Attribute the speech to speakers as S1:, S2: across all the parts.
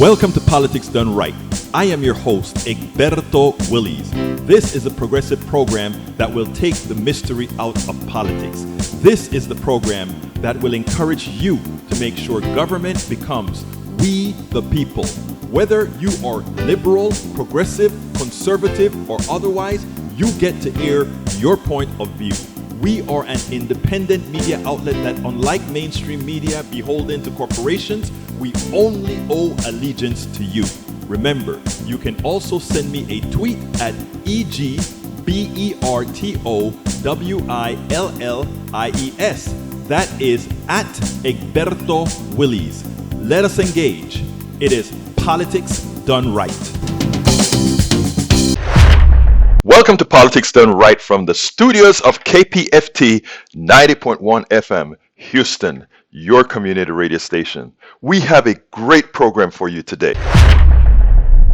S1: Welcome to Politics Done Right. I am your host, Egberto Willies. This is a progressive program that will take the mystery out of politics. This is the program that will encourage you to make sure government becomes we the people. Whether you are liberal, progressive, conservative, or otherwise, you get to air your point of view. We are an independent media outlet that, unlike mainstream media beholden to corporations, we only owe allegiance to you. Remember, you can also send me a tweet at EGBERTOWILLIES. That is at Egberto Willies. Let us engage. It is Politics Done Right. Welcome to Politics Done Right from the studios of KPFT 90.1 FM, Houston, your community radio station. We have a great program for you today.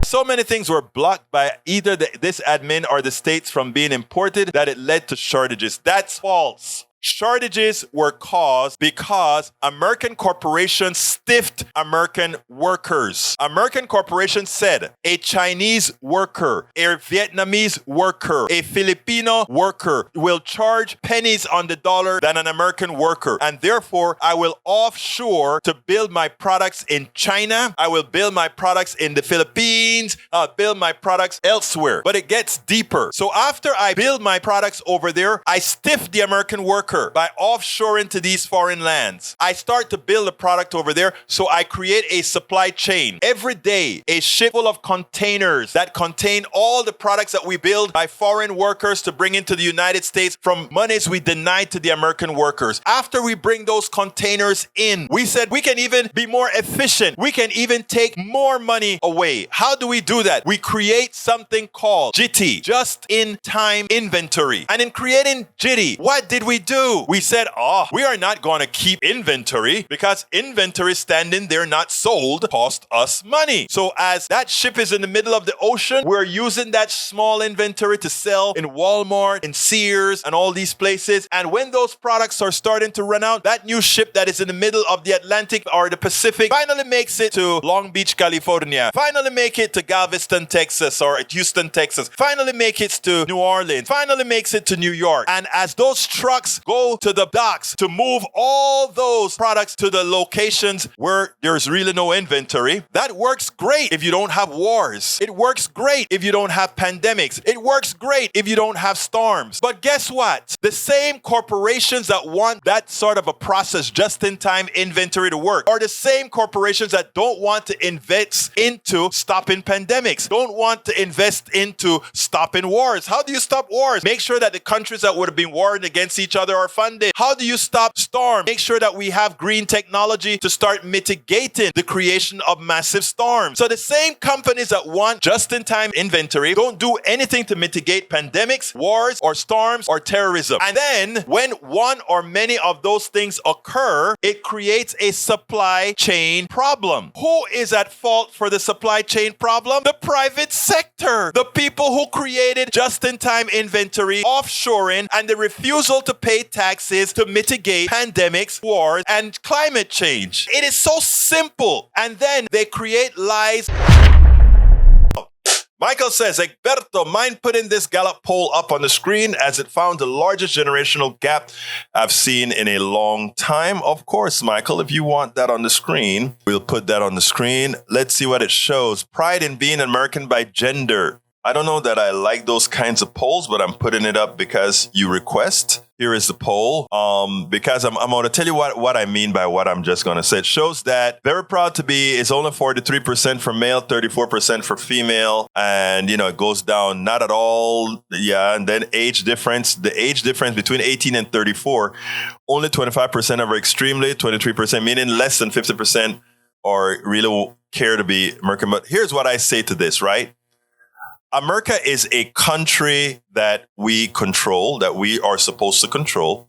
S1: So many things were blocked by either this admin or the states from being imported that it led to shortages. That's false. Shortages were caused because American corporations stiffed American workers. American corporations said a Chinese worker, a Vietnamese worker, a Filipino worker will charge pennies on the dollar than an American worker. And therefore, I will offshore to build my products in China. I will build my products in the Philippines. I'll build my products elsewhere. But it gets deeper. So after I build my products over there, I stiff the American worker by offshoring to these foreign lands. I start to build a product over there, so I create a supply chain. Every day, a ship full of containers that contain all the products that we build by foreign workers to bring into the United States from monies we denied to the American workers. After we bring those containers in, we said we can even be more efficient. We can even take more money away. How do we do that? We create something called JITI, just-in-time inventory. And in creating JITI, what did we do? We said, we are not going to keep inventory because inventory standing there not sold cost us money. So as that ship is in the middle of the ocean, we're using that small inventory to sell in Walmart, in Sears, and all these places. And when those products are starting to run out, that new ship that is in the middle of the Atlantic or the Pacific finally makes it to Long Beach, California. Finally make it to Galveston, Texas, or Houston, Texas. Finally make it to New Orleans. Finally makes it to New York. And as those trucks go to the docks to move all those products to the locations where there's really no inventory. That works great if you don't have wars. It works great if you don't have pandemics. It works great if you don't have storms. But guess what? The same corporations that want that sort of a process, just-in-time inventory to work, are the same corporations that don't want to invest into stopping pandemics, don't want to invest into stopping wars. How do you stop wars? Make sure that the countries that would have been warring against each other are funded. How do you stop storms? Make sure that we have green technology to start mitigating the creation of massive storms. So the same companies that want just-in-time inventory don't do anything to mitigate pandemics, wars, or storms, or terrorism. And then when one or many of those things occur, it creates a supply chain problem. Who is at fault for the supply chain problem? The private sector. The people who created just-in-time inventory, offshoring, and the refusal to pay taxes to mitigate pandemics, wars, and climate change. It is so simple. And then they create lies. Michael says, Egberto, mind putting this Gallup poll up on the screen as it found the largest generational gap I've seen in a long time? Of course, Michael, if you want that on the screen, we'll put that on the screen. Let's see what it shows. Pride in being American by gender. I don't know that I like those kinds of polls, but I'm putting it up because you request. Here is the poll. Because I'm going to tell you what I mean by what I'm just going to say. It shows that very proud to be is only 43% for male, 34% for female. And, it goes down not at all. Yeah. And then age difference, the age difference between 18 and 34, only 25% are extremely, 23%, meaning less than 50% are really care to be American. But here's what I say to this, right? America is a country that we control, that we are supposed to control.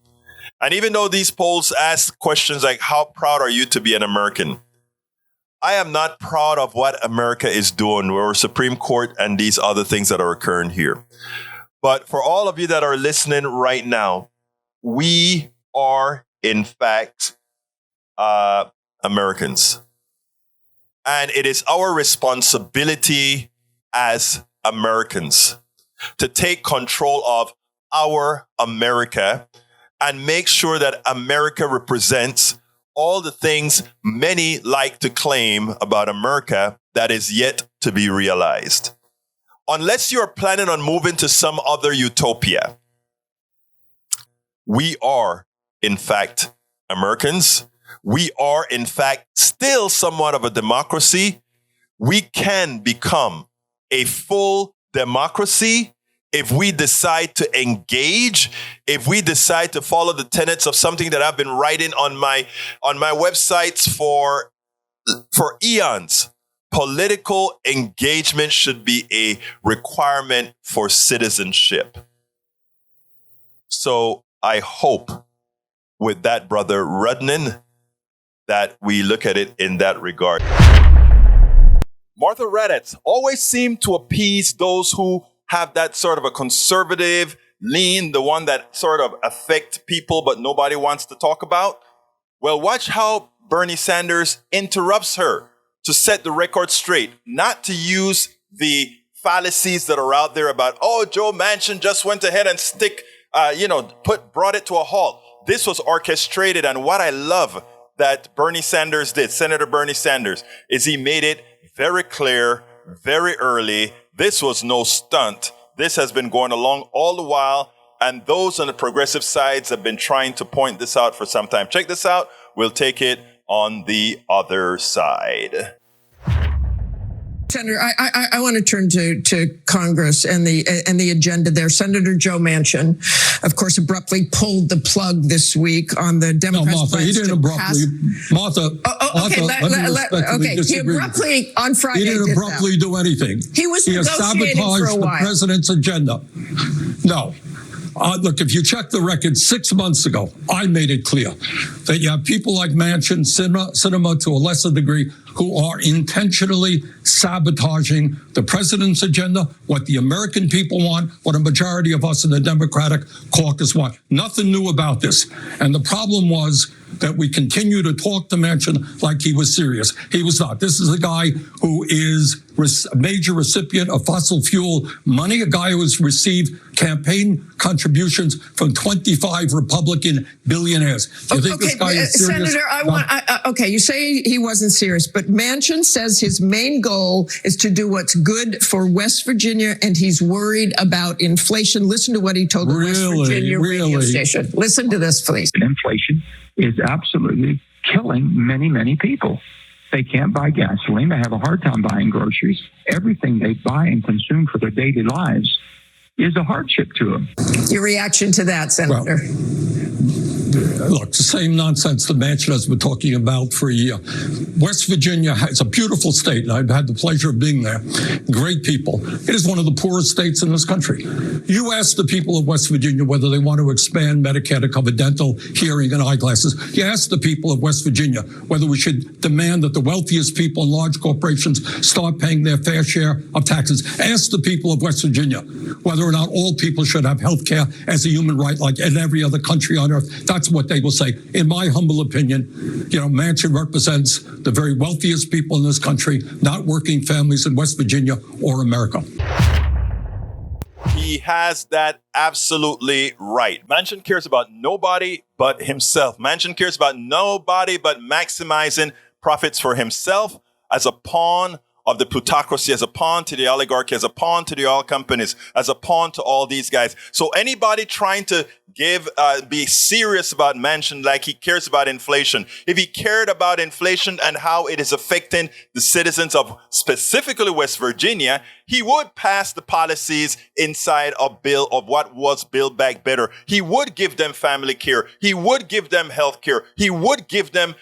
S1: And even though these polls ask questions like, how proud are you to be an American? I am not proud of what America is doing, or Supreme Court and these other things that are occurring here. But for all of you that are listening right now, we are, in fact, Americans.
S2: And it is our responsibility as Americans to take control of our America and make sure that America represents all the things many like to claim about America that is yet to be realized. Unless you're planning on moving to some other utopia, we are, in fact, Americans. We are, in fact, still somewhat of a democracy. We can become a full democracy if we decide to engage, if we decide to follow the tenets of something that I've been writing on my websites for eons. Political engagement should be a requirement for citizenship. So I hope with that, Brother Rudnin, that we look at it in that regard. Martha Raddatz always seemed to appease those who have that sort of a conservative lean, the one that sort of affect people but nobody wants to talk about. Well, watch how Bernie Sanders interrupts her to set the record straight, not to use the fallacies that are out there about, oh, Joe Manchin just went ahead and brought it to a halt. This was orchestrated. And what I love that Bernie Sanders did, Senator Bernie Sanders, is he made it very clear, very early. This was no stunt. This has been going along all the while. And those on the progressive sides have been trying to point this out for some time. Check this out. We'll take it on the other side.
S3: Senator, I want to turn to Congress and the agenda there. Senator Joe Manchin, of course, abruptly pulled the plug this week on the Democrats'
S4: No, Martha, he didn't abruptly. Martha,
S3: he abruptly on Friday.
S4: He didn't abruptly do anything.
S3: He was
S4: negotiating
S3: sabotaged
S4: for a while. The president's agenda. No. Look, if you check the record 6 months ago, I made it clear that you have people like Manchin, Sinema to a lesser degree, who are intentionally sabotaging the president's agenda, what the American people want, what a majority of us in the Democratic caucus want. Nothing new about this. And the problem was that we continue to talk to Manchin like he was serious. He was not. This is a guy who is a major recipient of fossil fuel money, a guy who has received campaign contributions from 25 Republican billionaires. Do you think this guy is serious?
S3: Senator, you say he wasn't serious, but Manchin says his main goal is to do what's good for West Virginia, and he's worried about inflation. Listen to what he told the West Virginia radio station. Listen to this, please.
S5: Inflation is absolutely killing many, many people. They can't buy gasoline. They have a hard time buying groceries. Everything they buy and consume for their daily lives is a hardship to them.
S3: Your reaction to that, Senator?
S4: Look, the same nonsense that Manchin has been talking about for a year. West Virginia is a beautiful state, and I've had the pleasure of being there. Great people. It is one of the poorest states in this country. You ask the people of West Virginia whether they want to expand Medicare to cover dental, hearing, and eyeglasses. You ask the people of West Virginia whether we should demand that the wealthiest people in large corporations start paying their fair share of taxes. Ask the people of West Virginia whether or not all people should have health care as a human right like in every other country on earth. That's what they will say. In my humble opinion, Manchin represents the very wealthiest people in this country, not working families in West Virginia or America.
S2: He has that absolutely right. Manchin cares about nobody but himself. Manchin cares about nobody but maximizing profits for himself as a pawn of the plutocracy, as a pawn to the oligarchy, as a pawn to the oil companies, as a pawn to all these guys. So anybody trying to be serious about Manchin like he cares about inflation, if he cared about inflation and how it is affecting the citizens of specifically West Virginia, he would pass the policies inside a bill of what was Build Back Better. He would give them family care. He would give them health care. He would give them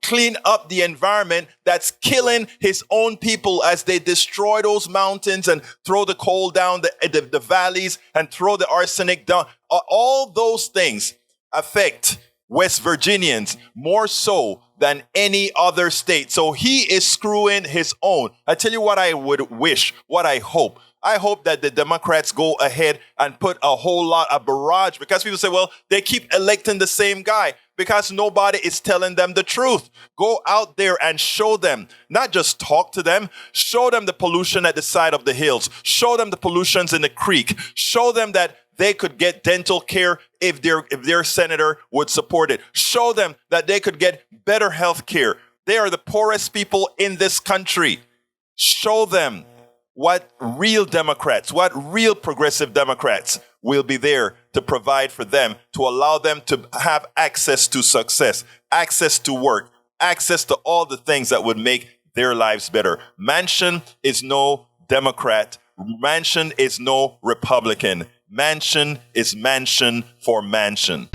S2: clean up the environment that's killing his own people as they destroy those mountains and throw the coal down the valleys and throw the arsenic down. All those things affect West Virginians more so than any other state. So he is screwing his own. I tell you what I would wish, what I hope. I hope that the Democrats go ahead and put a barrage, because people say, well, they keep electing the same guy. because nobody is telling them the truth. Go out there and show them, not just talk to them, show them the pollution at the side of the hills, show them the pollutions in the creek, show them that they could get dental care if their senator would support it. Show them that they could get better health care. They are the poorest people in this country. Show them what real Democrats, what real progressive Democrats will be there to provide for them, to allow them to have access to success, access to work, access to all the things that would make their lives better. Manchin is no Democrat. Manchin is no Republican. Manchin is Manchin for Manchin.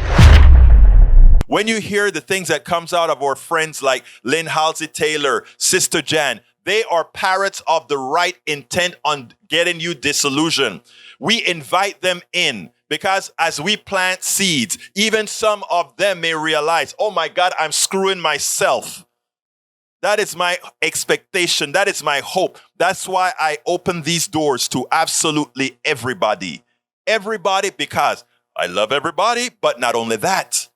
S2: When you hear the things that comes out of our friends like Lynn Halsey Taylor, Sister Jan, they are parrots of the right intent on getting you disillusioned. We invite them in because as we plant seeds, even some of them may realize, oh my God, I'm screwing myself. That is my expectation. That is my hope. That's why I open these doors to absolutely everybody. Everybody, because I love everybody, but not only that.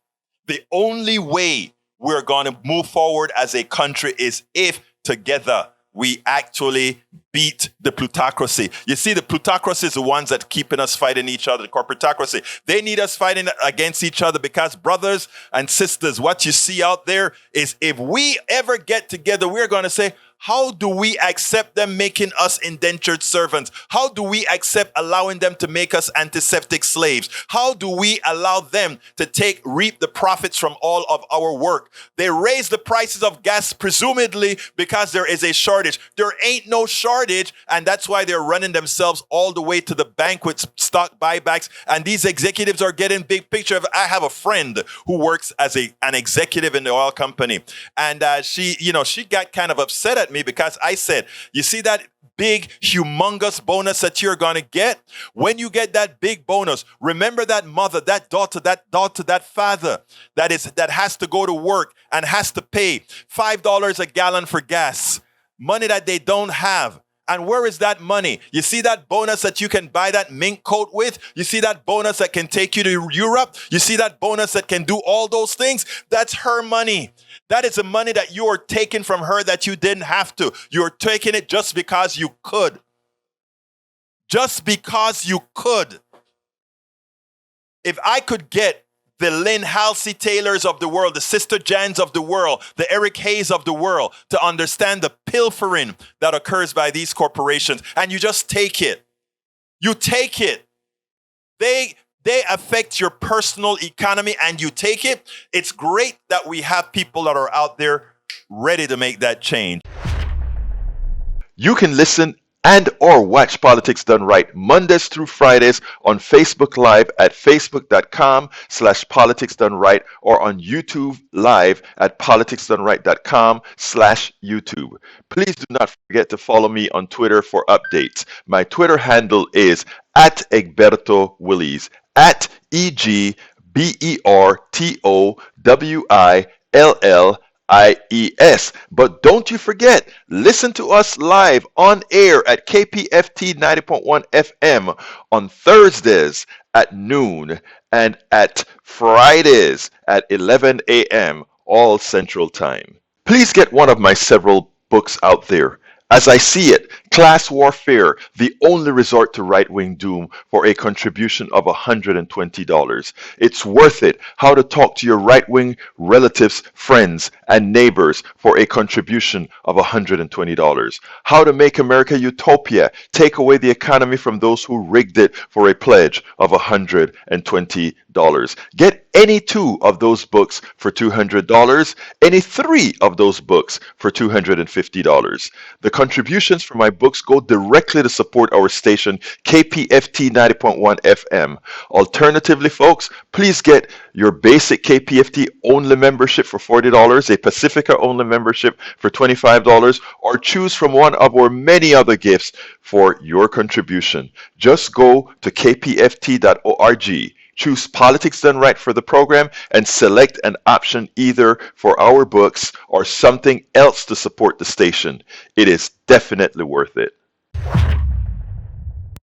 S2: The only way we're going to move forward as a country is if together we actually beat the plutocracy. You see, the plutocracy is the ones that keeping us fighting each other, the corporatocracy. They need us fighting against each other because, brothers and sisters, what you see out there is if we ever get together, we're going to say, how do we accept them making us indentured servants? How do we accept allowing them to make us antiseptic slaves? How do we allow them to reap the profits from all of our work? They raise the prices of gas, presumably because there is a shortage. There ain't no shortage, and that's why they're running themselves all the way to the bank with stock buybacks. And these executives are getting big picture. I have a friend who works as an executive in the oil company, and she got kind of upset at me because I said, you see that big, humongous bonus that you're going to get? When you get that big bonus, remember that mother, that daughter, that father that has to go to work and has to pay $5 a gallon for gas, money that they don't have. And where is that money? You see that bonus that you can buy that mink coat with? You see that bonus that can take you to Europe? You see that bonus that can do all those things? That's her money. That is the money that you are taking from her that you didn't have to. You're taking it just because you could. Just because you could. If I could get the Lynn Halsey Taylors of the world, the Sister Jans of the world, the Eric Hayes of the world, to understand the pilfering that occurs by these corporations, and you just take it. You take it. They affect your personal economy, and you take it. It's great that we have people that are out there ready to make that change.
S1: You can listen and or watch Politics Done Right Mondays through Fridays on Facebook Live at facebook.com/politicsdoneright or on YouTube Live at politicsdoneright.com/YouTube. Please do not forget to follow me on Twitter for updates. My Twitter handle is @EgbertoWillies, @EgbertoWillies. But don't you forget, listen to us live on air at KPFT 90.1 FM on Thursdays at noon and at Fridays at 11 a.m. all Central Time. Please get one of my several books out there. As I see it, Class Warfare, the only resort to right-wing doom, for a contribution of $120. It's worth it. How to talk to your right-wing relatives, friends, and neighbors for a contribution of $120. How to make America utopia, take away the economy from those who rigged it, for a pledge of $120. Get any two of those books for $200, any three of those books for $250. The contributions for my books go directly to support our station, KPFT 90.1 FM. Alternatively, folks, please get your basic KPFT only membership for $40, a Pacifica only membership for $25, or choose from one of our many other gifts for your contribution. Just go to kpft.org. Choose Politics Done Right for the program and select an option either for our books or something else to support the station. It is definitely worth it.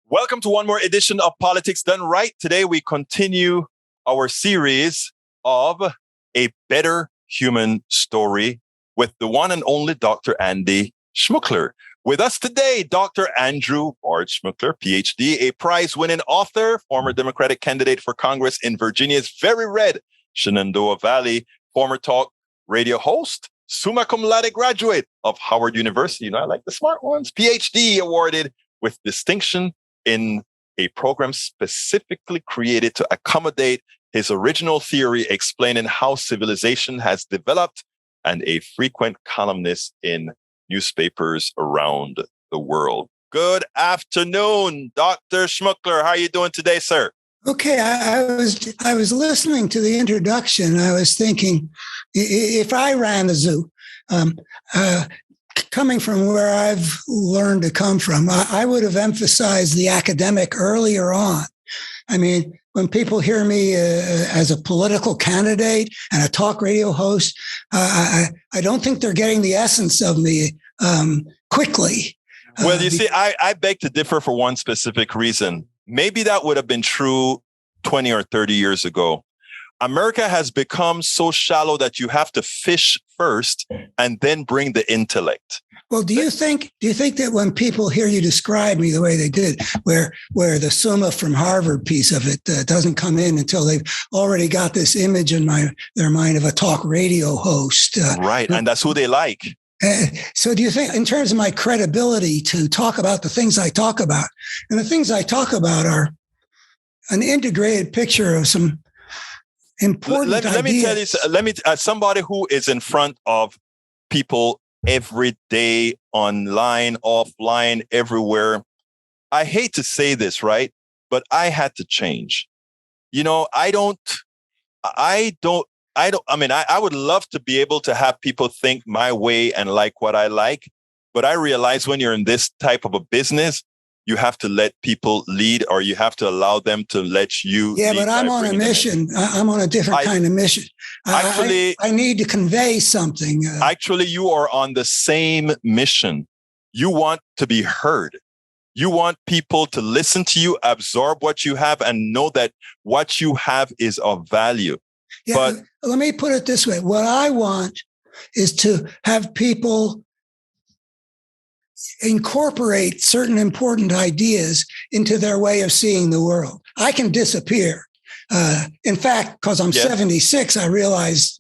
S2: Welcome to one more edition of Politics Done Right. Today we continue our series of a better human story with the one and only Dr. Andy Schmookler. With us today, Dr. Andrew Bard Schmookler, PhD, a prize-winning author, former Democratic candidate for Congress in Virginia's very red Shenandoah Valley, former talk radio host, summa cum laude graduate of Howard University. You know, I like the smart ones. PhD awarded with distinction in a program specifically created to accommodate his original theory explaining how civilization has developed, and a frequent columnist in newspapers around the world. Good afternoon, Dr. Schmookler. How are you doing today, sir?
S6: Okay, I was listening to the introduction. I was thinking, if I ran a zoo, coming from where I've learned to come from, I would have emphasized the academic earlier on. I mean, when people hear me as a political candidate and a talk radio host, I don't think they're getting the essence of me quickly.
S2: Well, you see, I beg to differ for one specific reason. Maybe that would have been true 20 or 30 years ago. America has become so shallow that you have to fish first and then bring the intellect.
S6: Well, do you think that when people hear you describe me the way they did, where the Summa from Harvard piece of it doesn't come in until they've already got this image in their mind of a talk radio host?
S2: Right, and that's who they like.
S6: So do you think, in terms of my credibility to talk about the things I talk about, and the things I talk about are an integrated picture of some important ideas.
S2: Let me tell you, as somebody who is in front of people every day, online, offline, everywhere, I hate to say this, right? But I had to change. You know, I would love to be able to have people think my way and like what I like. But I realize when you're in this type of a business, you have to let people lead, or you have to allow them to let you
S6: lead. Yeah, but I'm on a mission. I'm on a different kind of mission. Actually, I need to convey something.
S2: Actually, you are on the same mission. You want to be heard. You want people to listen to you, absorb what you have, and know that what you have is of value.
S6: Yeah,
S2: but
S6: let me put it this way. What I want is to have people incorporate certain important ideas into their way of seeing the world. I can disappear. In fact, because I'm 76, I realize,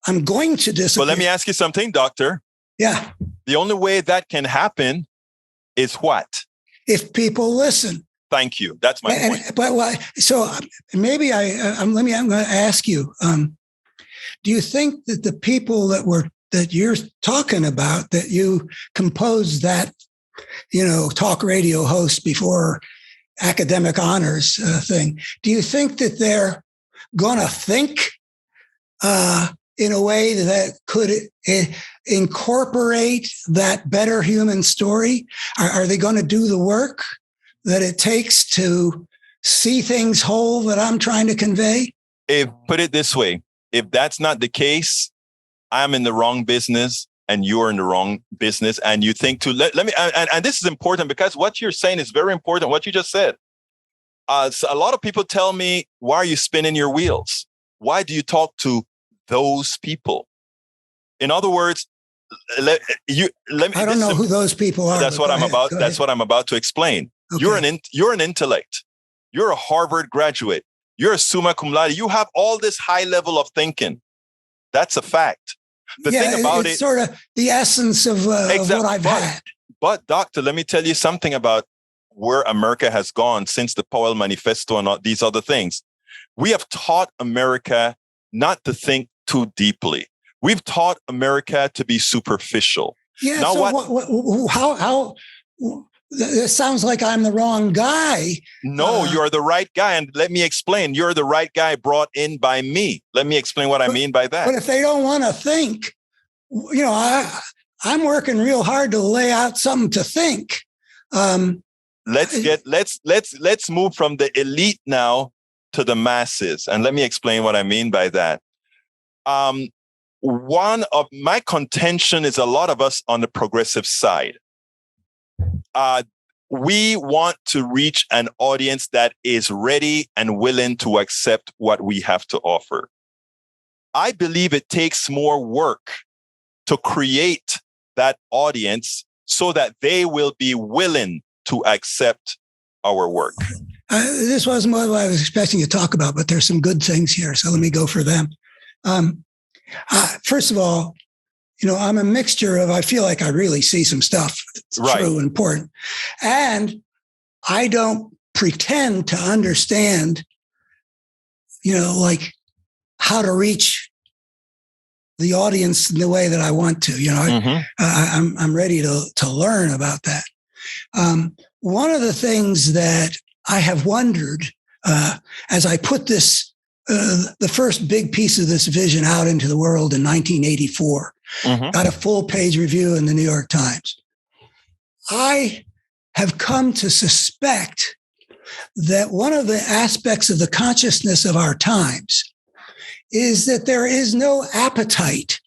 S6: I'm going to disappear.
S2: Well, let me ask you something, doctor.
S6: Yeah.
S2: The only way that can happen is what?
S6: If people listen.
S2: Thank you. That's my point.
S6: But so maybe I'm going to ask you, do you think that the people that you're talking about, that you composed that, talk radio host before academic honors thing, do you think that they're going to think in a way that could incorporate that better human story? Are they going to do the work that it takes to see things whole that I'm trying to convey?
S2: Put it this way, if that's not the case, I'm in the wrong business and you're in the wrong business. And you think let me, and this is important because what you're saying is very important. What you just said. So a lot of people tell me, why are you spinning your wheels? Why do you talk to those people? In other words, let me.
S6: I don't know who those people are.
S2: That's what I'm about. That's what I'm about to explain. Okay. You're an intellect. You're a Harvard graduate. You're a summa cum laude. You have all this high level of thinking. That's a fact. The thing about
S6: it's sort of the essence of what I've had.
S2: But doctor, let me tell you something about where America has gone since the Powell Manifesto and all these other things. We have taught America not to think too deeply. We've taught America to be superficial.
S6: Yeah. Now so how it sounds like I'm the wrong guy.
S2: No, you're the right guy. And let me explain. You're the right guy brought in by me. Let me explain what I mean by that.
S6: But if they don't want to think, I'm working real hard to lay out something to think.
S2: Let's move from the elite now to the masses. And let me explain what I mean by that. One of my contention is a lot of us on the progressive side. We want to reach an audience that is ready and willing to accept what we have to offer. I believe it takes more work to create that audience so that they will be willing to accept our work.
S6: This wasn't what I was expecting you to talk about, but there's some good things here. So let me go for them. First of all, I'm a mixture of, I feel like I really see some stuff that's true and important. And I don't pretend to understand, like how to reach the audience in the way that I want to. I'm ready to learn about that. One of the things that I have wondered as I put this, the first big piece of this vision out into the world in 1984, got a full page review in the New York Times. I have come to suspect that one of the aspects of the consciousness of our times is that there is no appetite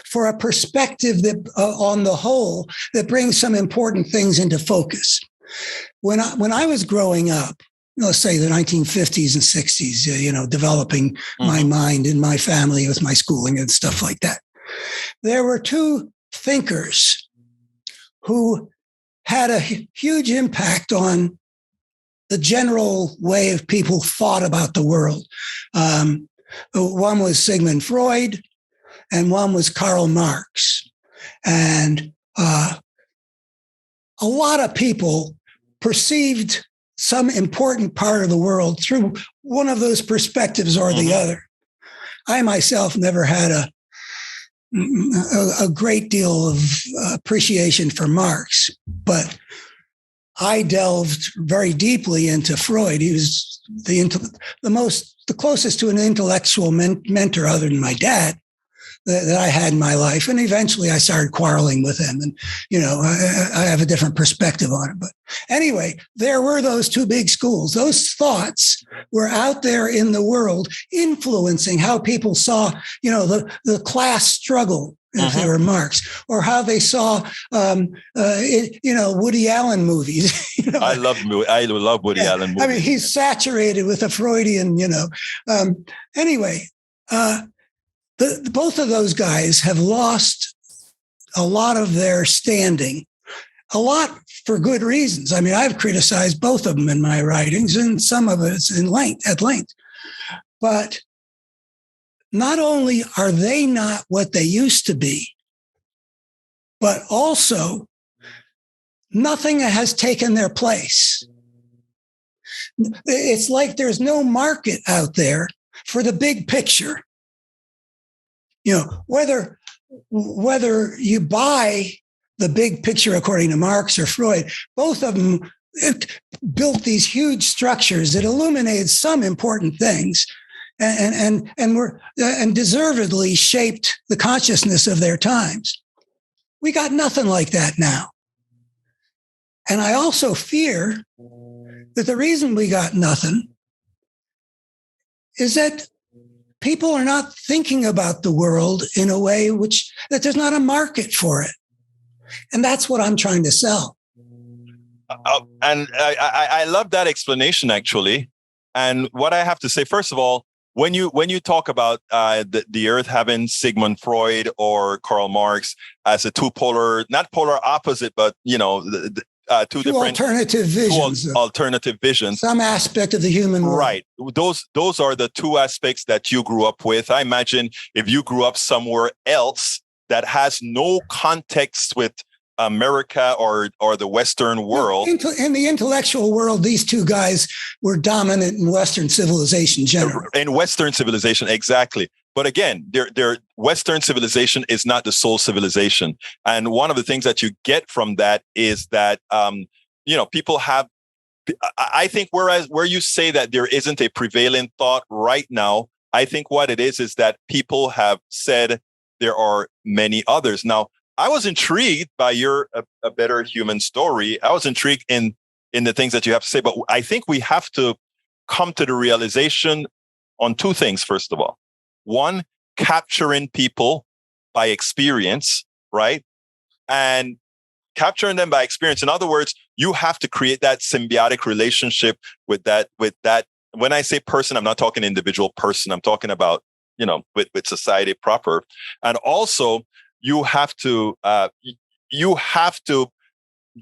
S6: for a perspective that, on the whole, that brings some important things into focus. When I was growing up, let's say the 1950s and 60s, developing my mind and my family with my schooling and stuff like that, there were two thinkers who had a huge impact on the general way of people thought about the world. One was Sigmund Freud, and one was Karl Marx. And a lot of people perceived some important part of the world through one of those perspectives or the other. I myself never had a great deal of appreciation for Marx, but I delved very deeply into Freud. He was the closest to an intellectual mentor other than my dad that I had in my life. And eventually I started quarreling with him. And, I have a different perspective on it. But anyway, there were those two big schools. Those thoughts were out there in the world influencing how people saw, the class struggle, if they were Marx, or how they saw, Woody Allen movies.
S2: I love Woody Allen movies.
S6: I mean, he's saturated with a Freudian, Anyway, both of those guys have lost a lot of their standing, a lot for good reasons. I mean, I've criticized both of them in my writings, and some of it's at length. But not only are they not what they used to be, but also nothing has taken their place. It's like there's no market out there for the big picture. Whether you buy the big picture according to Marx or Freud, both of them built these huge structures that illuminated some important things and deservedly shaped the consciousness of their times. We got nothing like that now. And I also fear that the reason we got nothing is that people are not thinking about the world in a way that there's not a market for it. And that's what I'm trying to sell.
S2: And I love that explanation, actually. And what I have to say, first of all, when you talk about the Earth having Sigmund Freud or Karl Marx as a not polar opposite, but two different alternative visions,
S6: some aspect of the human world.
S2: Right. Those are the two aspects that you grew up with. I imagine if you grew up somewhere else that has no context with America or the Western world.
S6: In the intellectual world, these two guys were dominant in Western civilization generally.
S2: In Western civilization, exactly. But again, their Western civilization is not the sole civilization. And one of the things that you get from that is that, people have, I think where you say that there isn't a prevailing thought right now, I think what it is that people have said there are many others. Now, I was intrigued by your A Better Human Story. I was intrigued in the things that you have to say, but I think we have to come to the realization on two things, first of all. One, capturing people by experience, right? And capturing them by experience. In other words, you have to create that symbiotic relationship with that. When I say person, I'm not talking individual person. I'm talking about with society proper. And also you have to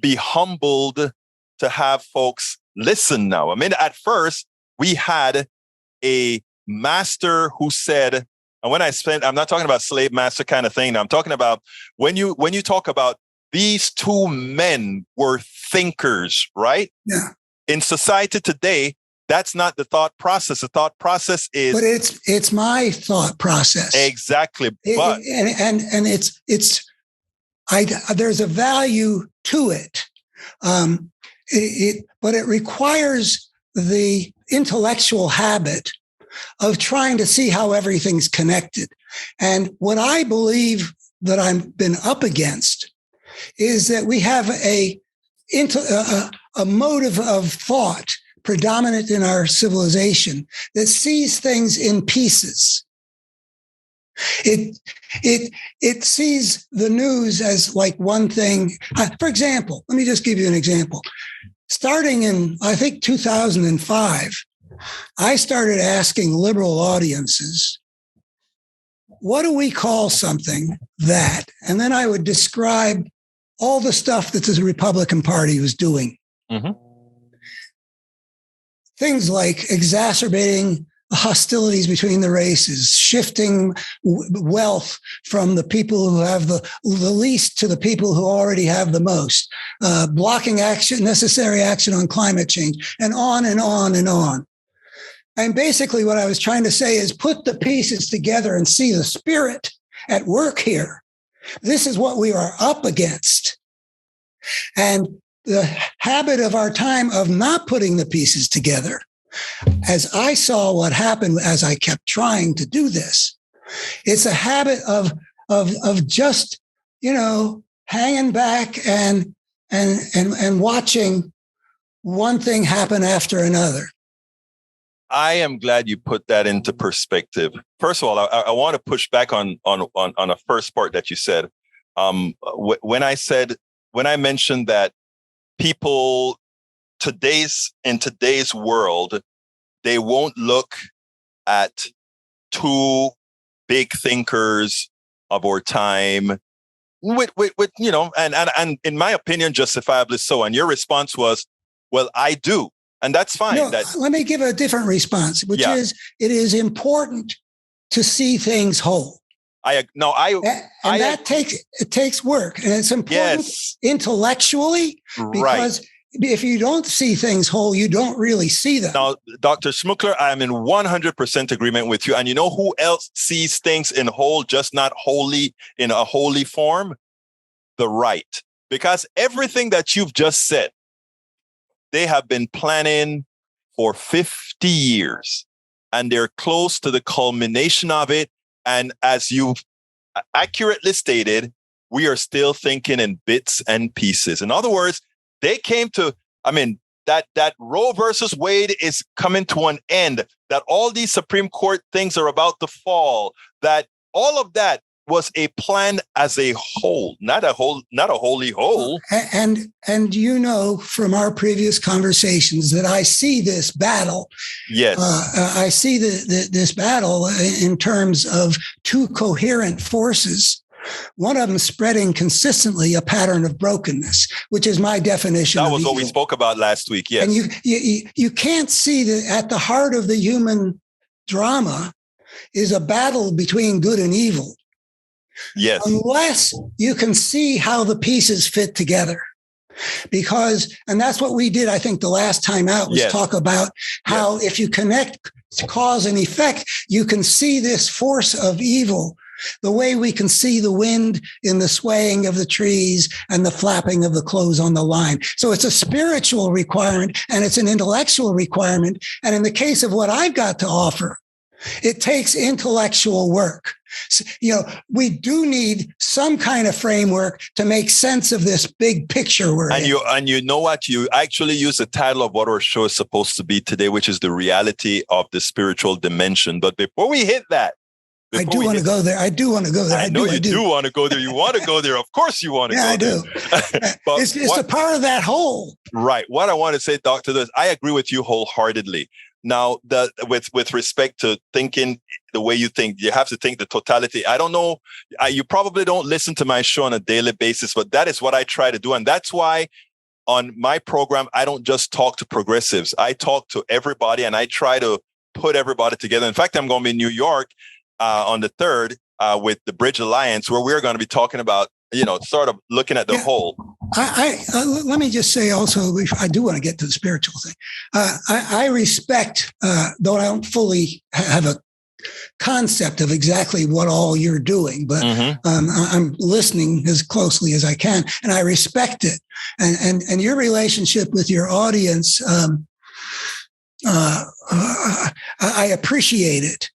S2: be humbled to have folks listen now. I mean, at first we had a master who said, and I'm not talking about slave master kind of thing. I'm talking about when you talk about these two men were thinkers, right?
S6: Yeah.
S2: In society today, that's not the thought process. The thought process is,
S6: but it's my thought process.
S2: Exactly. But
S6: there's a value to it. But it requires the intellectual habit of trying to see how everything's connected. And what I believe that I've been up against is that we have a motive of thought predominant in our civilization that sees things in pieces. It sees the news as like one thing. For example, let me just give you an example. Starting in, I think, 2005, I started asking liberal audiences, what do we call something that? And then I would describe all the stuff that the Republican Party was doing.
S2: Mm-hmm.
S6: Things like exacerbating hostilities between the races, shifting wealth from the people who have the least to the people who already have the most, blocking necessary action on climate change, and on and on and on. And basically what I was trying to say is put the pieces together and see the spirit at work here. This is what we are up against. And the habit of our time of not putting the pieces together, as I saw what happened as I kept trying to do this, it's a habit of just, hanging back and watching one thing happen after another.
S2: I am glad you put that into perspective. First of all, I want to push back on a first part that you said. When I mentioned that people in today's world, they won't look at two big thinkers of our time with and in my opinion, justifiably so. And your response was, well, I do. And that's fine.
S6: No, let me give a different response, which is it is important to see things whole. That takes work, and it's important intellectually because if you don't see things whole, you don't really see them.
S2: Now, Dr. Schmookler, I am in 100% agreement with you. And you know who else sees things in whole, just not wholly in a holy form? The right. Because everything that you've just said, they have been planning for 50 years, and they're close to the culmination of it. And as you've accurately stated, we are still thinking in bits and pieces. In other words, they came to, that Roe versus Wade is coming to an end, that all these Supreme Court things are about to fall, that all of that was a plan as a whole, not a holy whole.
S6: And from our previous conversations that I see this battle.
S2: Yes.
S6: I see this battle in terms of two coherent forces. One of them spreading consistently a pattern of brokenness, which is my definition.
S2: That was what we spoke about last week. Yes.
S6: And you can't see that at the heart of the human drama is a battle between good and evil.
S2: Yes.
S6: Unless you can see how the pieces fit together. And that's what we did, I think, the last time out was talk about how if you connect cause and effect, you can see this force of evil the way we can see the wind in the swaying of the trees and the flapping of the clothes on the line. So it's a spiritual requirement and it's an intellectual requirement. And in the case of what I've got to offer, it takes intellectual work. We do need some kind of framework to make sense of this big picture we're in.
S2: You know what? You actually use the title of what our show is supposed to be today, which is the reality of the spiritual dimension. But before we hit that,
S6: I do want to go there. I do want to go there.
S2: I know you do want to go there. You want to go there. Of course you want to go there.
S6: Yeah, I do. But it's a part of that whole.
S2: Right. What I want to say, Doctor, I agree with you wholeheartedly. Now, with respect to thinking the way you think, you have to think the totality. I don't know. You probably don't listen to my show on a daily basis, but that is what I try to do. And that's why on my program, I don't just talk to progressives. I talk to everybody and I try to put everybody together. In fact, I'm going to be in New York on the 3rd with the Bridge Alliance, where we're going to be talking about, sort of looking at the whole.
S6: Let me just say also, I do want to get to the spiritual thing. I respect, though I don't fully have a concept of exactly what all you're doing, but I'm listening as closely as I can, and I respect it. And your relationship with your audience, I appreciate it.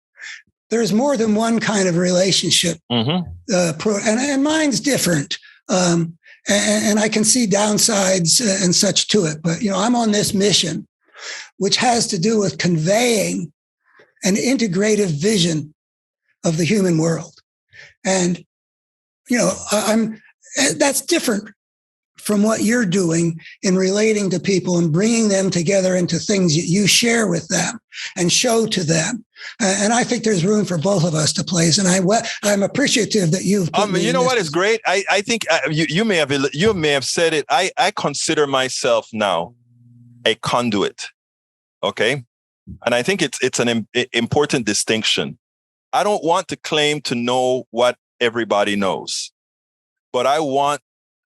S6: There's more than one kind of relationship, and mine's different. And I can see downsides and such to it. But, I'm on this mission, which has to do with conveying an integrative vision of the human world. And, that's different from what you're doing in relating to people and bringing them together into things that you share with them and show to them. And I think there's room for both of us to place. And I'm appreciative that you've.
S2: You know what is great? I think you may have said it. I consider myself now a conduit. Okay, and I think it's an important distinction. I don't want to claim to know what everybody knows, but I want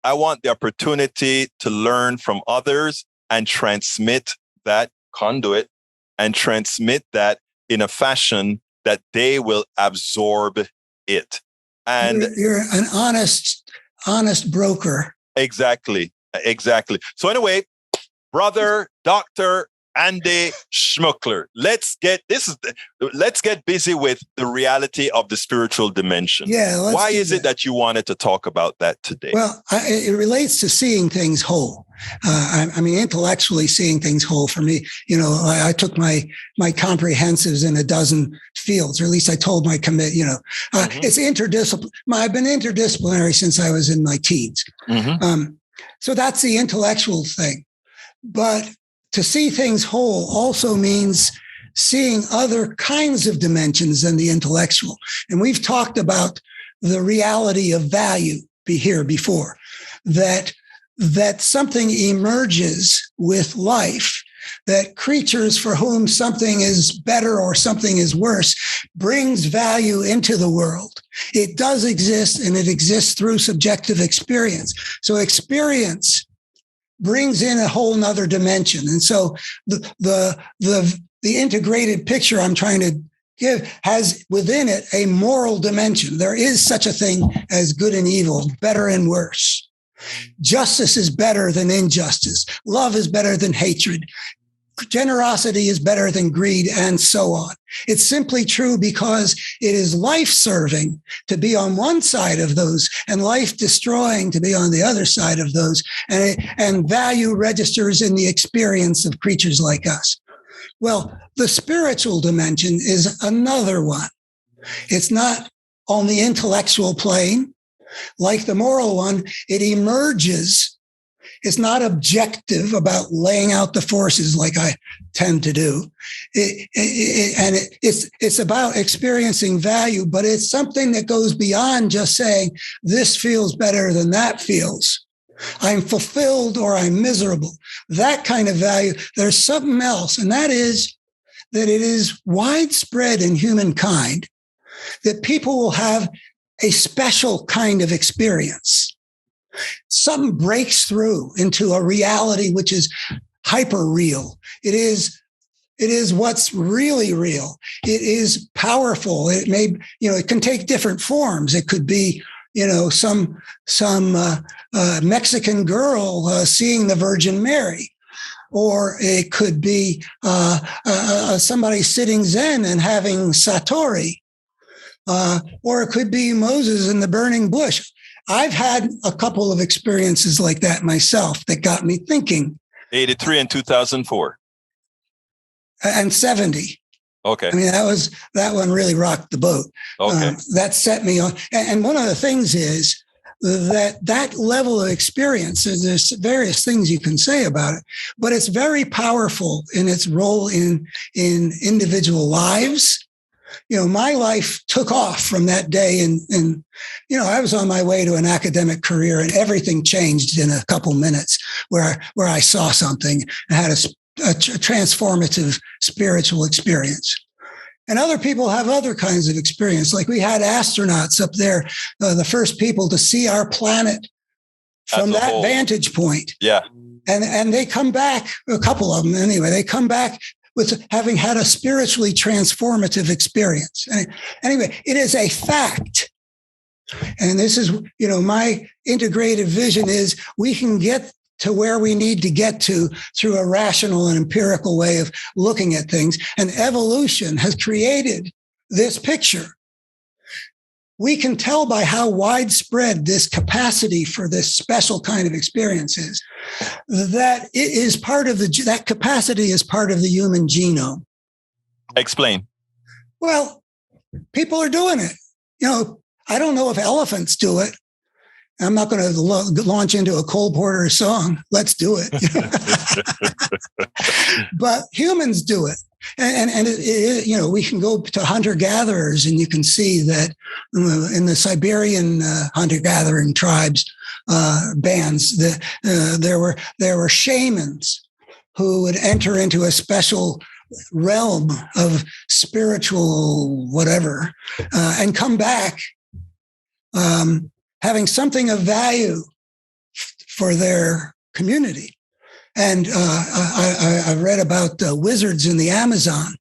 S2: the opportunity to learn from others and transmit that conduit and transmit that in a fashion that they will absorb it. And
S6: you're an honest broker.
S2: Exactly. So anyway, brother, Dr. Andy Schmookler, let's get busy with the reality of the spiritual dimension.
S6: Yeah.
S2: Why is it that you wanted to talk about that today?
S6: Well, it relates to seeing things whole. Intellectually seeing things whole for me. I took my comprehensives in a dozen fields, or at least I told my commit. It's interdisciplinary. I've been interdisciplinary since I was in my teens. So that's the intellectual thing, but to see things whole also means seeing other kinds of dimensions than the intellectual. And we've talked about the reality of value here before, that something emerges with life, that creatures for whom something is better or something is worse brings value into the world. It does exist, and it exists through subjective experience. So experience brings in a whole nother dimension. And so the integrated picture I'm trying to give has within it a moral dimension. There is such a thing as good and evil, better and worse. Justice is better than injustice. Love is better than hatred. Generosity is better than greed, and so on. It's simply true because it is life-serving to be on one side of those and life-destroying to be on the other side of those. And value registers in the experience of creatures like us. Well, the spiritual dimension is another one. It's not on the intellectual plane. Like the moral one, it emerges. It's not objective about laying out the forces like I tend to do. It's about experiencing value, but it's something that goes beyond just saying this feels better than that feels. I'm fulfilled or I'm miserable. That kind of value. There's something else, and that is that it is widespread in humankind that people will have a special kind of experience. Something breaks through into a reality which is hyper real. It is what's really real. It is powerful. It may, it can take different forms. It could be, some Mexican girl seeing the Virgin Mary, or it could be somebody sitting Zen and having Satori, or it could be Moses in the burning bush. I've had a couple of experiences like that myself that got me thinking.
S2: 83 and 2004.
S6: And 70.
S2: Okay.
S6: That one really rocked the boat.
S2: Okay.
S6: That set me on. And one of the things is that level of experience, there's various things you can say about it, but it's very powerful in its role in individual lives. My life took off from that day, and I was on my way to an academic career, and everything changed in a couple minutes where I saw something and had a transformative spiritual experience. And other people have other kinds of experience. Like we had astronauts up there, the first people to see our planet from that vantage point.
S2: Yeah.
S6: And they come back, a couple of them anyway, they come back with having had a spiritually transformative experience. Anyway, it is a fact. And this is, my integrated vision is we can get to where we need to get to through a rational and empirical way of looking at things. And evolution has created this picture. We can tell by how widespread this capacity for this special kind of experience is, that it is part of that capacity is part of the human genome.
S2: Explain.
S6: Well, people are doing it. I don't know if elephants do it. I'm not going to launch into a Cole Porter song. Let's do it. But humans do it. And we can go to hunter-gatherers, and you can see that in the Siberian hunter-gathering tribes, bands, there were shamans who would enter into a special realm of spiritual whatever, and come back having something of value for their community. And I read about wizards in the Amazon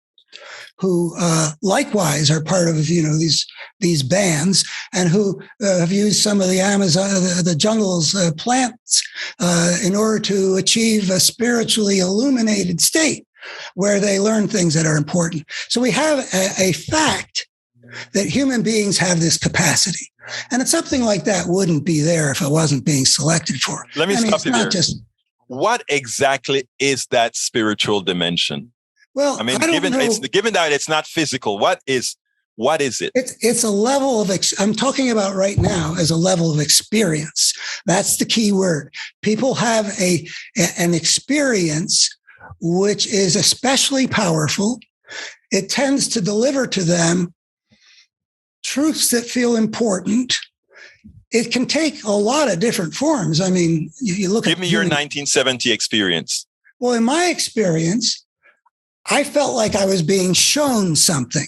S6: who likewise are part of these bands, and who have used some of the Amazon, the jungle's plants in order to achieve a spiritually illuminated state where they learn things that are important. So we have a fact that human beings have this capacity. And it's something like that wouldn't be there if it wasn't being selected for.
S2: Let me stop you there. What exactly is that spiritual dimension?
S6: Well,
S2: given that it's not physical, what is it?
S6: It's a level of, I'm talking about right now as a level of experience. That's the key word. People have an experience which is especially powerful. It tends to deliver to them truths that feel important. It can take a lot of different forms. You look
S2: Give me your 1970 experience.
S6: Well, in my experience, I felt like I was being shown something.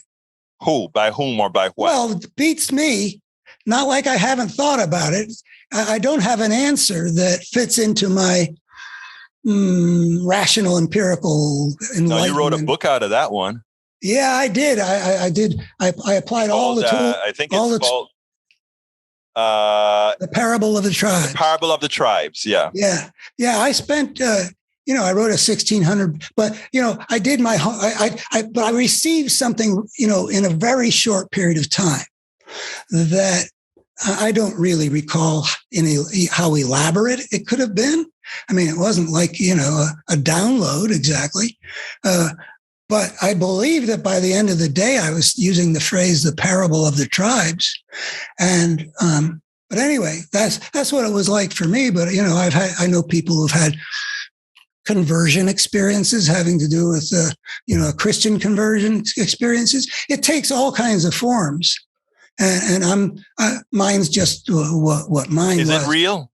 S2: Who? By whom or by what?
S6: Well, it beats me. Not like I haven't thought about it. I don't have an answer that fits into my rational, empirical enlightenment.
S2: No, you wrote a book out of that one.
S6: Yeah, I did. I did. I applied all the tools.
S2: I think it's called
S6: The Parable of the Tribes.
S2: The Parable of the Tribes. Yeah.
S6: Yeah. Yeah. I spent, I wrote a 1600, but, I did but I received something, in a very short period of time that I don't really recall how elaborate it could have been. It wasn't like, a download exactly. But I believe that by the end of the day, I was using the phrase "the parable of the tribes," and but anyway, that's what it was like for me. But I know people who've had conversion experiences having to do with Christian conversion experiences. It takes all kinds of forms, and mine's just what mine was.
S2: Is it real?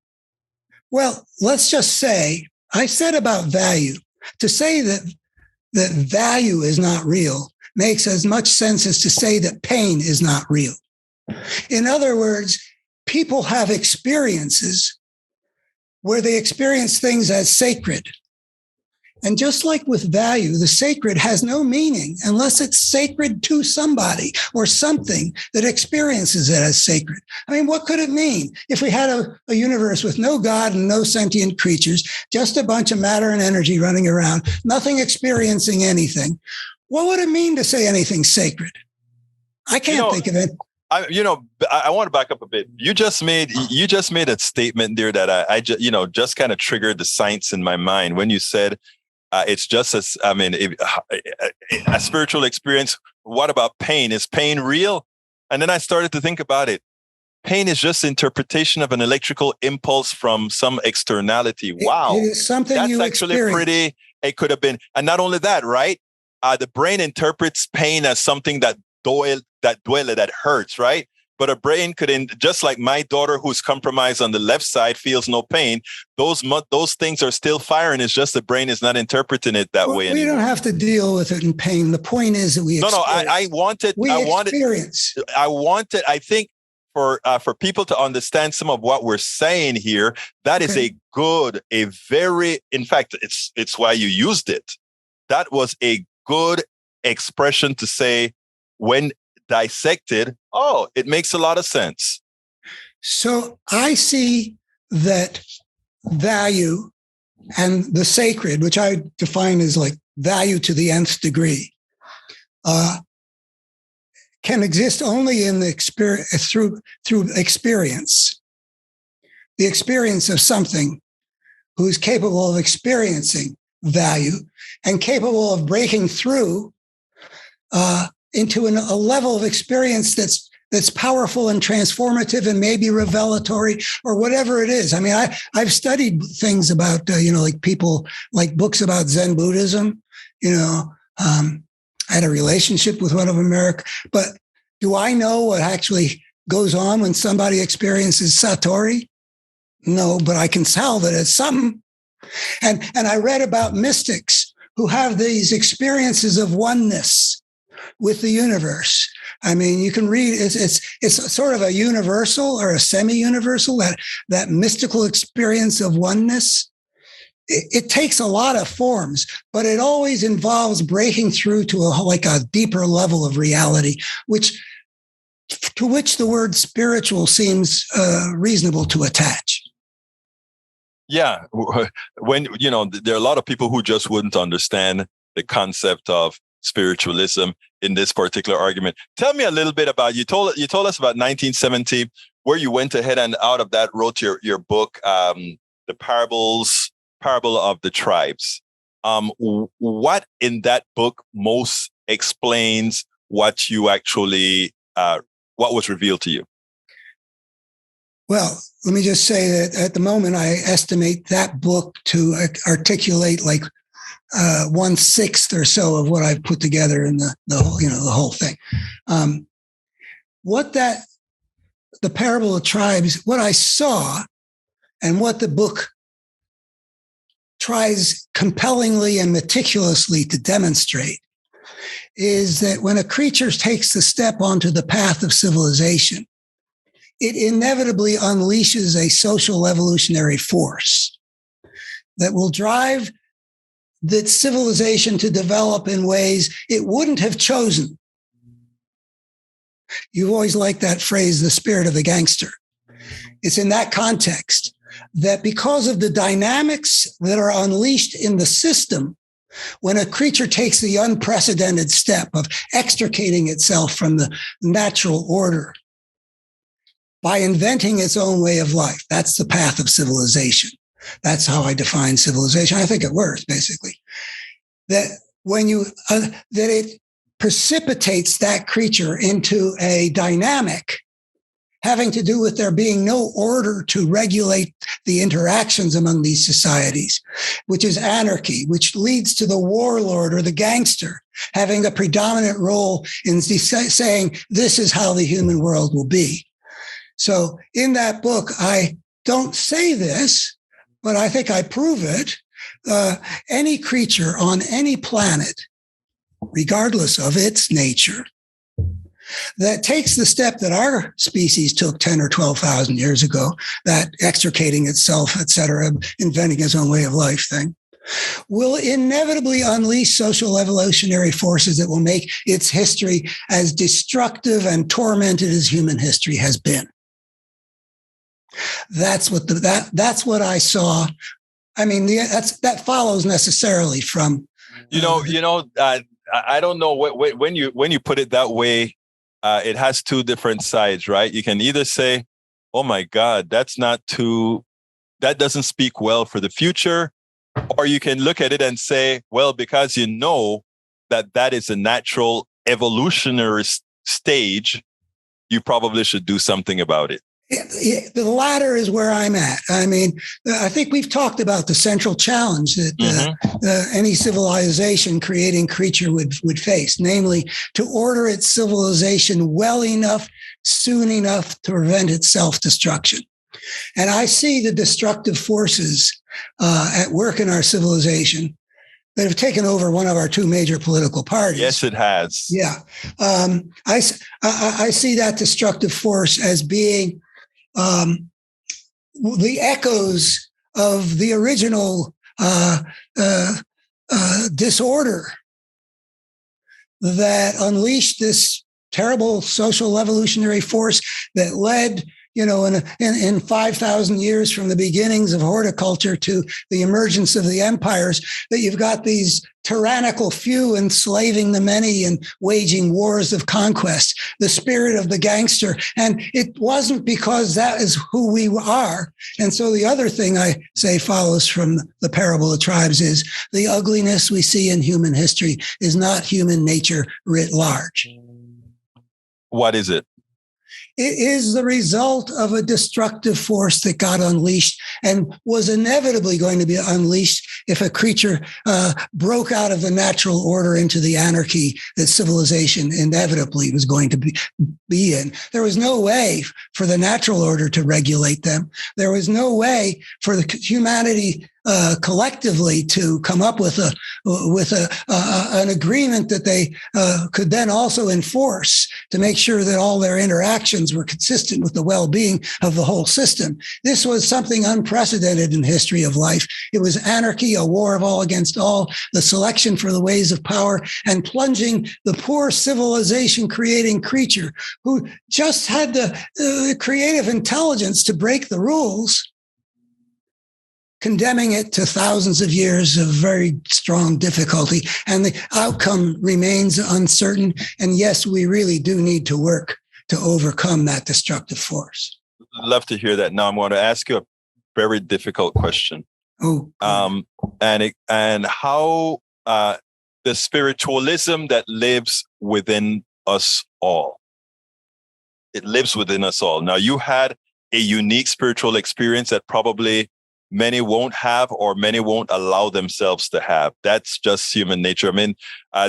S6: Well, let's just say I said about value. To say that value is not real makes as much sense as to say that pain is not real. In other words, people have experiences where they experience things as sacred. And just like with value, the sacred has no meaning unless it's sacred to somebody or something that experiences it as sacred. What could it mean if we had a universe with no God and no sentient creatures, just a bunch of matter and energy running around, nothing experiencing anything? What would it mean to say anything sacred? I can't think of it.
S2: I want to back up a bit. You just made a statement there that I just kind of triggered the science in my mind when you said, it's just a spiritual experience. What about pain? Is pain real? And then I started to think about it. pain is just interpretation of an electrical impulse from some externality. Wow.
S6: It is something
S2: That's
S6: you
S2: actually
S6: experience.
S2: pretty, it could have been. And not only that, right? The brain interprets pain as something that hurts, right? But a brain could, just like my daughter who's compromised on the left side feels no pain, those things are still firing. It's just the brain is not interpreting it that way anymore.
S6: We don't have to deal with it in pain. The point is that we
S2: I think for people to understand some of what we're saying here, that is in fact, it's why you used it. That was a good expression to say when dissected, it makes a lot of sense.
S6: So I see that value and the sacred, which I define as like value to the nth degree, can exist only in the experience through experience. The experience of something who's capable of experiencing value and capable of breaking through into a level of experience that's powerful and transformative and maybe revelatory or whatever it is. I mean, I've studied things about, like people like books about Zen Buddhism, I had a relationship with one of America, but do I know what actually goes on when somebody experiences Satori? No, but I can tell that it's something. And I read about mystics who have these experiences of oneness with the universe. I mean, you can read, it's sort of a universal or a semi-universal, that mystical experience of oneness. It takes a lot of forms, but it always involves breaking through to a deeper level of reality, to which the word spiritual seems reasonable to attach.
S2: Yeah. When, there are a lot of people who just wouldn't understand the concept of spiritualism in this particular argument. Tell me a little bit about, you told us about 1970, where you went ahead and out of that wrote your book, The Parable of the Tribes. What in that book most explains what you actually, what was revealed to you?
S6: Well, let me just say that at the moment, I estimate that book to articulate like 1/6 or so of what I've put together in the whole thing. The Parable of Tribes, what I saw and what the book tries compellingly and meticulously to demonstrate is that when a creature takes the step onto the path of civilization, it inevitably unleashes a social evolutionary force that will drive that civilization to develop in ways it wouldn't have chosen. You've always liked that phrase, the spirit of the gangster. It's in that context that because of the dynamics that are unleashed in the system, when a creature takes the unprecedented step of extricating itself from the natural order by inventing its own way of life, that's the path of civilization. That's how I define civilization. I think it works, basically. That it precipitates that creature into a dynamic having to do with there being no order to regulate the interactions among these societies, which is anarchy, which leads to the warlord or the gangster having a predominant role in saying, this is how the human world will be. So in that book, I don't say this, but I think I prove it. Any creature on any planet, regardless of its nature, that takes the step that our species took 10 or 12,000 years ago, that extricating itself, et cetera, inventing its own way of life thing, will inevitably unleash social evolutionary forces that will make its history as destructive and tormented as human history has been. That's what I saw. I mean, that follows necessarily from.
S2: I don't know when you put it that way. It has two different sides, right? You can either say, "Oh my God, that doesn't speak well for the future," or you can look at it and say, "Well, because you know that is a natural evolutionary stage, you probably should do something about it."
S6: The latter is where I'm at. I mean, I think we've talked about the central challenge that any civilization creating creature would face, namely to order its civilization well enough, soon enough to prevent its self-destruction. And I see the destructive forces at work in our civilization that have taken over one of our two major political parties.
S2: Yes, it has.
S6: Yeah. I see that destructive force as being the echoes of the original disorder that unleashed this terrible social evolutionary force that led, in 5,000 years from the beginnings of horticulture to the emergence of the empires, that you've got these tyrannical few enslaving the many and waging wars of conquest, the spirit of the gangster. And it wasn't because that is who we are. And so the other thing I say follows from the parable of tribes is the ugliness we see in human history is not human nature writ large.
S2: What is it?
S6: It is the result of a destructive force that got unleashed and was inevitably going to be unleashed if a creature broke out of the natural order into the anarchy that civilization inevitably was going to be in. There was no way for the natural order to regulate them. There was no way for the humanity collectively to come up with an agreement that they could then also enforce to make sure that all their interactions were consistent with the well-being of the whole system. This was something unprecedented in the history of life. It was anarchy, a war of all against all, the selection for the ways of power, and plunging the poor civilization-creating creature who just had the creative intelligence to break the rules, condemning it to thousands of years of very strong difficulty. And the outcome remains uncertain. And yes, we really do need to work to overcome that destructive force.
S2: Love to hear that. Now I'm going to ask you a very difficult question.
S6: And
S2: how the spiritualism that lives within us all. It lives within us all. Now you had a unique spiritual experience that probably many won't have, or many won't allow themselves to have. That's just human nature. I mean,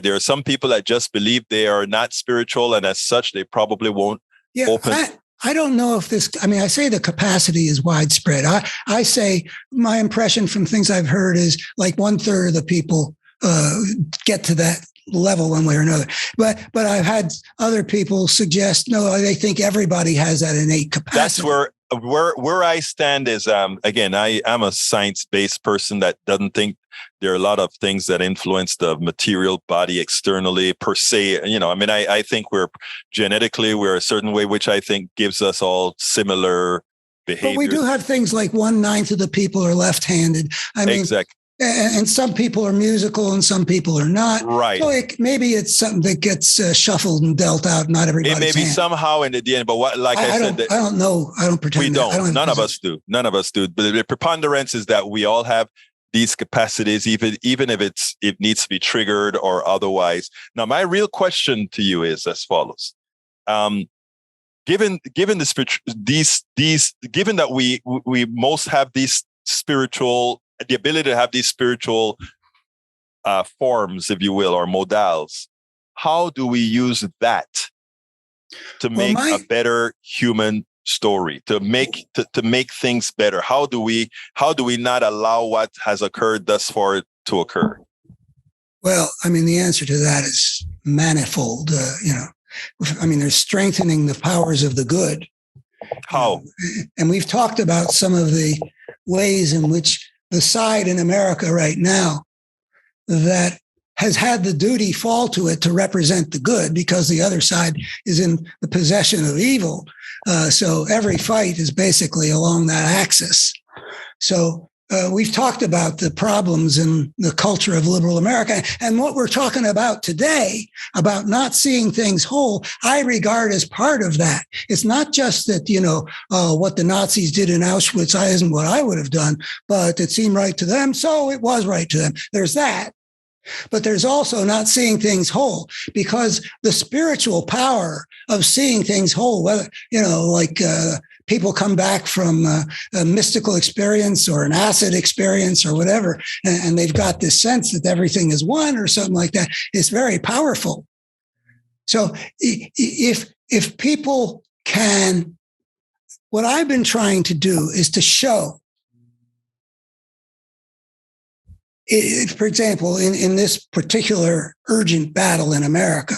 S2: there are some people that just believe they are not spiritual, and as such, they probably won't open.
S6: I don't know if I say the capacity is widespread. I say my impression from things I've heard is like 1/3 of the people get to that level one way or another. But I've had other people suggest, no, they think everybody has that innate capacity.
S2: That's where I stand is, again, I am a science-based person that doesn't think there are a lot of things that influence the material body externally per se. I think we're a certain way, which I think gives us all similar behaviors.
S6: But we do have things like 1/9 of the people are left-handed.
S2: Exactly.
S6: And some people are musical and some people are not.
S2: Right.
S6: So maybe it's something that gets shuffled and dealt out. Not everybody.
S2: It may be somehow in the end, but I said,
S6: I don't know. I don't pretend.
S2: We don't. None of us do. None of us do. But the preponderance is that we all have these capacities, even if it needs to be triggered or otherwise. Now, my real question to you is as follows: given the given that we most have these spiritual. The ability to have these spiritual forms, if you will, or modals. How do we use that to make a better human story? To make things better? How do we not allow what has occurred thus far to occur?
S6: Well, the answer to that is manifold. There's strengthening the powers of the good.
S2: How?
S6: And we've talked about some of the ways in which the side in America right now that has had the duty fall to it to represent the good, because the other side is in the possession of evil. So every fight is basically along that axis. So we've talked about the problems in the culture of liberal America. And what we're talking about today, about not seeing things whole, I regard as part of that. It's not just that, what the Nazis did in Auschwitz isn't what I would have done, but it seemed right to them, so it was right to them. There's that. But there's also not seeing things whole, because the spiritual power of seeing things whole, whether, people come back from a mystical experience or an acid experience or whatever, and they've got this sense that everything is one or something like that. It's very powerful. So if people can, what I've been trying to do is to show, for example, in this particular urgent battle in America,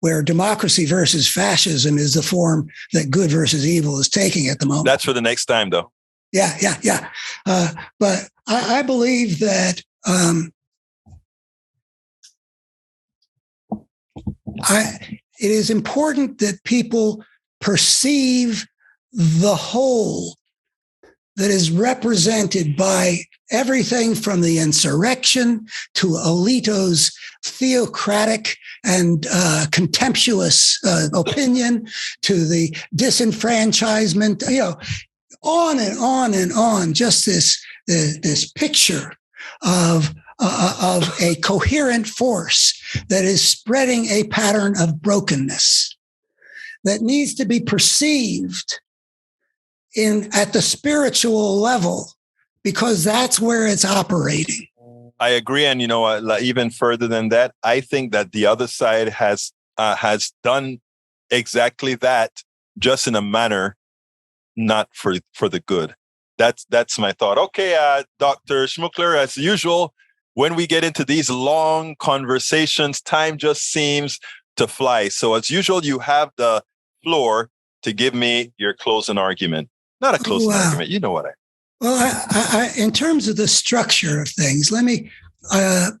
S6: where democracy versus fascism is the form that good versus evil is taking at the moment.
S2: That's for the next time, though.
S6: Yeah. But I believe that it is important that people perceive the whole that is represented by everything from the insurrection to Alito's theocratic and contemptuous opinion to the disenfranchisement, on and on and on. Just this picture of a coherent force that is spreading a pattern of brokenness that needs to be perceived at the spiritual level, because that's where it's operating.
S2: I agree. And, even further than that, I think that the other side has done exactly that, just in a manner not for the good. That's my thought. Okay, Dr. Schmookler, as usual, when we get into these long conversations, time just seems to fly. So as usual, you have the floor to give me your closing argument. Not a closing argument. You know what
S6: Well, I, in terms of the structure of things, let me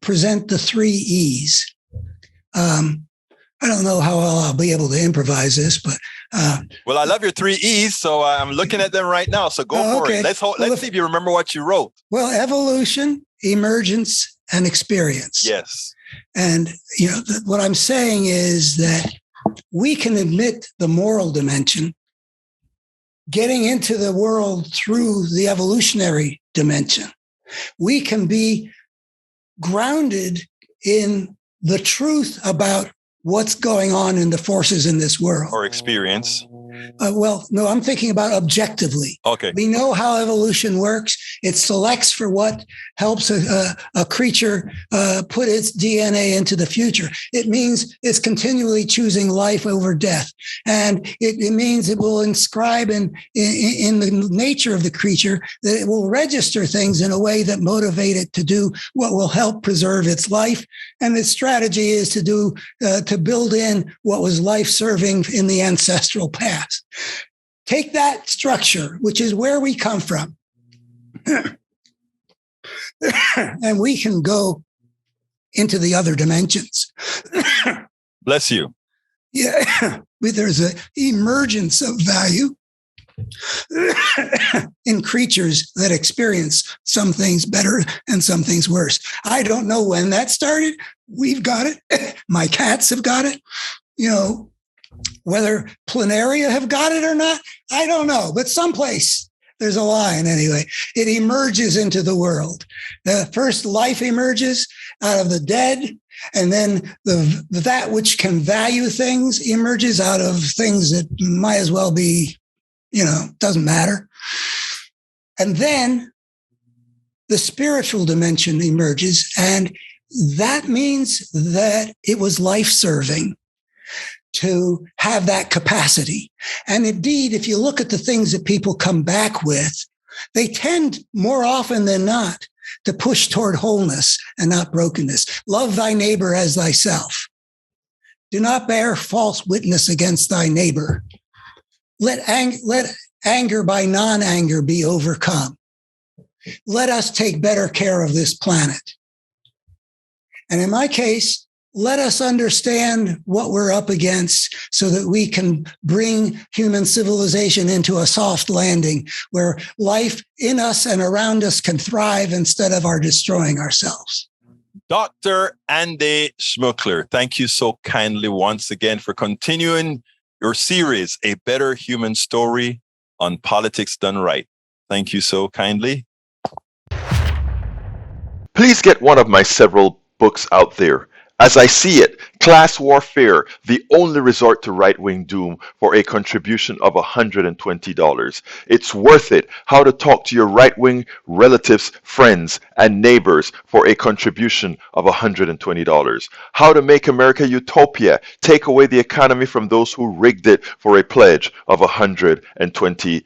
S6: present the 3 E's. I don't know how well I'll be able to improvise this, but
S2: well, I love your 3 E's, so I'm looking at them right now. So go for it. Let's see if you remember what you wrote.
S6: Well, evolution, emergence, and experience.
S2: Yes.
S6: And what I'm saying is that we can admit the moral dimension, getting into the world through the evolutionary dimension. We can be grounded in the truth about what's going on in the forces in this world.
S2: Or experience.
S6: Well, no, I'm thinking about objectively.
S2: Okay.
S6: We know how evolution works. It selects for what helps a creature put its DNA into the future. It means it's continually choosing life over death. And it means it will inscribe in the nature of the creature that it will register things in a way that motivate it to do what will help preserve its life. And its strategy is to build in what was life-serving in the ancestral past. Take that structure, which is where we come from, and we can go into the other dimensions.
S2: Bless you.
S6: Yeah, there's an emergence of value in creatures that experience some things better and some things worse. I don't know when that started. We've got it. My cats have got it. Whether planaria have got it or not, I don't know. But someplace there's a line anyway. It emerges into the world. First, life emerges out of the dead, and then that which can value things emerges out of things that might as well be, doesn't matter. And then the spiritual dimension emerges, and that means that it was life-serving to have that capacity. And indeed, if you look at the things that people come back with, they tend more often than not to push toward wholeness and not brokenness. Love thy neighbor as thyself. Do not bear false witness against thy neighbor. Let anger by non-anger be overcome. Let us take better care of this planet. And in my case, let us understand what we're up against so that we can bring human civilization into a soft landing where life in us and around us can thrive instead of our destroying ourselves.
S2: Dr. Andy Schmookler, thank you so kindly once again for continuing your series, A Better Human Story on Politics Done Right. Thank you so kindly.
S1: Please get one of my several books out there. As I see it, Class Warfare, the only resort to right-wing doom, for a contribution of $120. It's worth it. How to talk to your right-wing relatives, friends, and neighbors for a contribution of $120. How to make America utopia, take away the economy from those who rigged it, for a pledge of $120.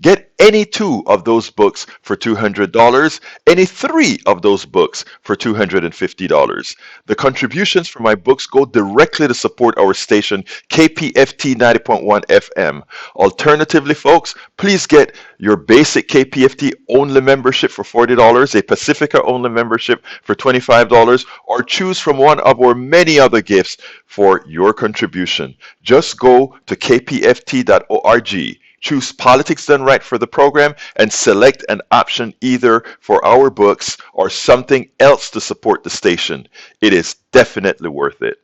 S1: Get any 2 of those books for $200, any 3 of those books for $250. The contributions from my books go directly to support our station, KPFT 90.1 FM. Alternatively, folks, please get your basic KPFT only membership for $40, a Pacifica only membership for $25, or choose from one of our many other gifts for your contribution. Just go to kpft.org. Choose Politics Done Right for the program and select an option either for our books or something else to support the station. It is definitely worth it.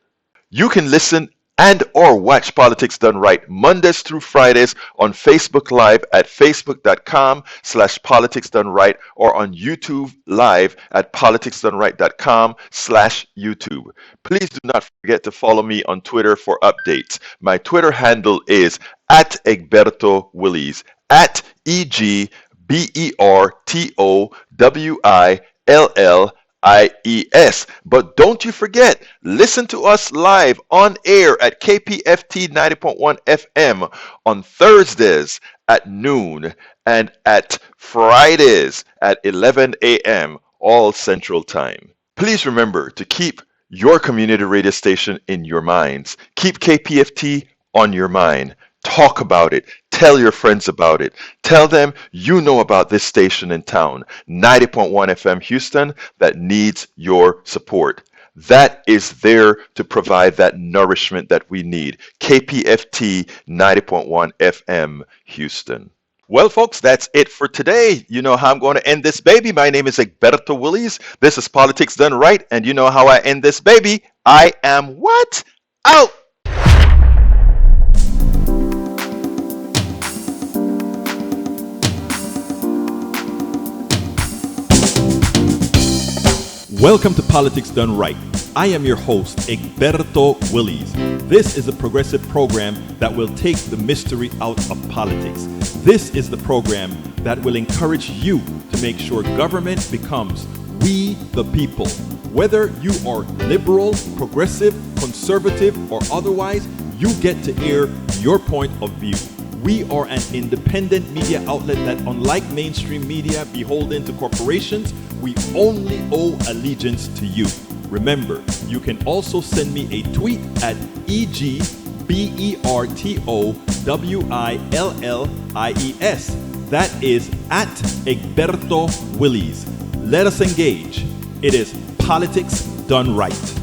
S1: You can listen and or watch Politics Done Right Mondays through Fridays on Facebook Live at facebook.com/politicsdoneright or on YouTube Live at politicsdoneright.com/YouTube. Please do not forget to follow me on Twitter for updates. My Twitter handle is @Egberto Willies, @EGBERTOWILLIES. But don't you forget, listen to us live on air at KPFT 90.1 FM on Thursdays at noon and at Fridays at 11 a.m. all Central Time. Please remember to keep your community radio station in your minds. Keep KPFT on your mind. Talk about it. Tell your friends about it. Tell them you know about this station in town, 90.1 FM Houston, that needs your support. That is there to provide that nourishment that we need. KPFT 90.1 FM Houston. Well, folks, that's it for today. You know how I'm going to end this baby. My name is Egberto Willies. This is Politics Done Right. And you know how I end this baby. I am what? Out!
S2: Welcome to Politics Done Right. I am your host, Egberto Willies. This is a progressive program that will take the mystery out of politics. This is the program that will encourage you to make sure government becomes we the people. Whether you are liberal, progressive, conservative, or otherwise, you get to air your point of view. We are an independent media outlet that, unlike mainstream media beholden to corporations, we only owe allegiance to you. Remember, you can also send me a tweet at EGBERTOWILLIES. That is at Egberto Willies. Let us engage. It is Politics Done Right.